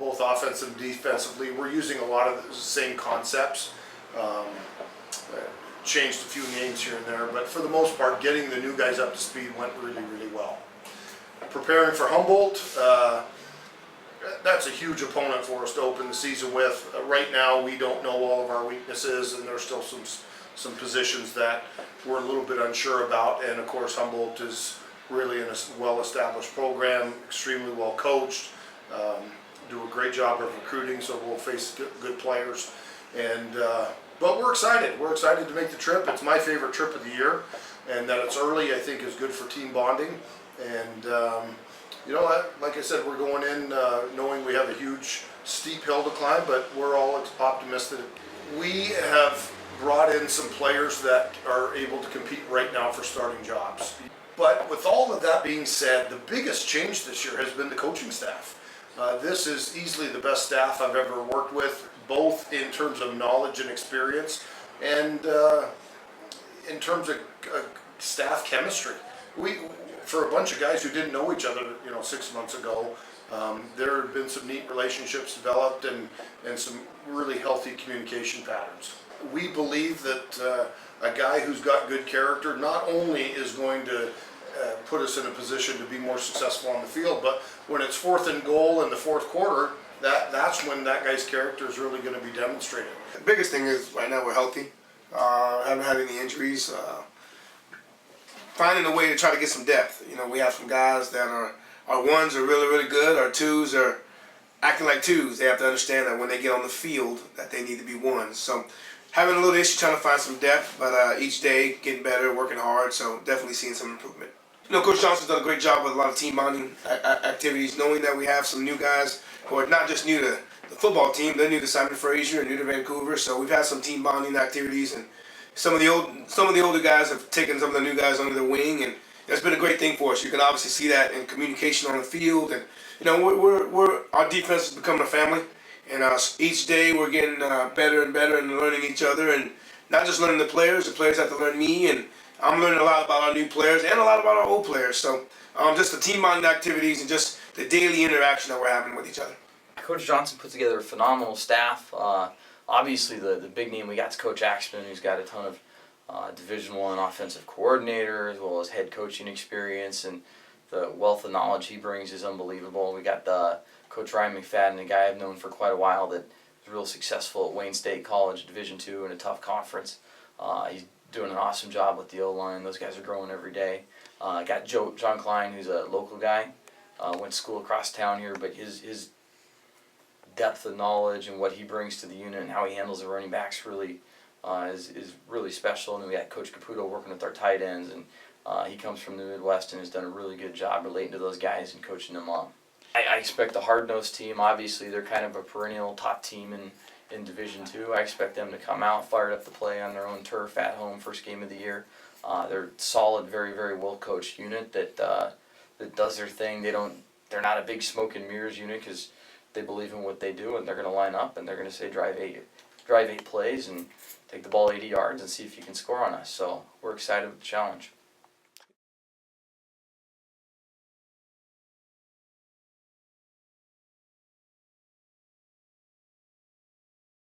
both offensively and defensively. We're using a lot of the same concepts. Changed a few names here and there, but for the most part, getting the new guys up to speed went really, really well. Preparing for Humboldt, that's a huge opponent for us to open the season with. Right now, we don't know all of our weaknesses, and there's still some positions that we're a little bit unsure about. And of course, Humboldt is really in a well-established program, extremely well coached, do a great job of recruiting, so we'll face good players. And but we're excited. We're excited to make the trip. It's my favorite trip of the year, and that it's early, I think, is good for team bonding. And you know, like I said, we're going in knowing we have a huge, steep hill to climb, but we're all optimistic. We have brought in some players that are able to compete right now for starting jobs. But with all of that being said, the biggest change this year has been the coaching staff. This is easily the best staff I've ever worked with, both in terms of knowledge and experience, and in terms of staff chemistry. For a bunch of guys who didn't know each other, 6 months ago, there have been some neat relationships developed and some really healthy communication patterns. We believe that a guy who's got good character not only is going to put us in a position to be more successful on the field, but when it's 4th and goal in the 4th quarter, that's when that guy's character is really going to be demonstrated. The biggest thing is right now we're healthy, haven't had any injuries. Finding a way to try to get some depth. We have some guys that our ones are really, really good. Our twos are acting like twos. They have to understand that when they get on the field that they need to be ones. So having a little issue trying to find some depth, but each day getting better, working hard, so definitely seeing some improvement. Coach Johnson's done a great job with a lot of team bonding activities, knowing that we have some new guys who are not just new to the football team, they're new to Simon Fraser and new to Vancouver, so we've had some team bonding activities, and some of the older guys have taken some of the new guys under their wing, and that's been a great thing for us. You can obviously see that in communication on the field, and our defense is becoming a family, and each day we're getting better and better and learning each other, and not just learning the players have to learn me, and I'm learning a lot about our new players and a lot about our old players. So just the team bonding activities and just the daily interaction that we're having with each other. Coach Johnson put together a phenomenal staff. Obviously, the big name we got is Coach Axman, who's got a ton of Division I offensive coordinator, as well as head coaching experience, and the wealth of knowledge he brings is unbelievable. We got Coach Ryan McFadden, a guy I've known for quite a while that is real successful at Wayne State College, Division II, in a tough conference. He's doing an awesome job with the O-line. Those guys are growing every day. Got John Klein, who's a local guy, went to school across town here, but his depth of knowledge and what he brings to the unit and how he handles the running backs really is really special. And then we got Coach Caputo working with our tight ends, and he comes from the Midwest and has done a really good job relating to those guys and coaching them up. I expect a hard-nosed team. Obviously, they're kind of a perennial top team in Division II. I expect them to come out fired up to play on their own turf at home, first game of the year. They're solid, very, very well-coached unit that does their thing. They're not a big smoke and mirrors unit because they believe in what they do, and they're going to line up and they're going to say drive eight plays and take the ball 80 yards and see if you can score on us. So we're excited with the challenge.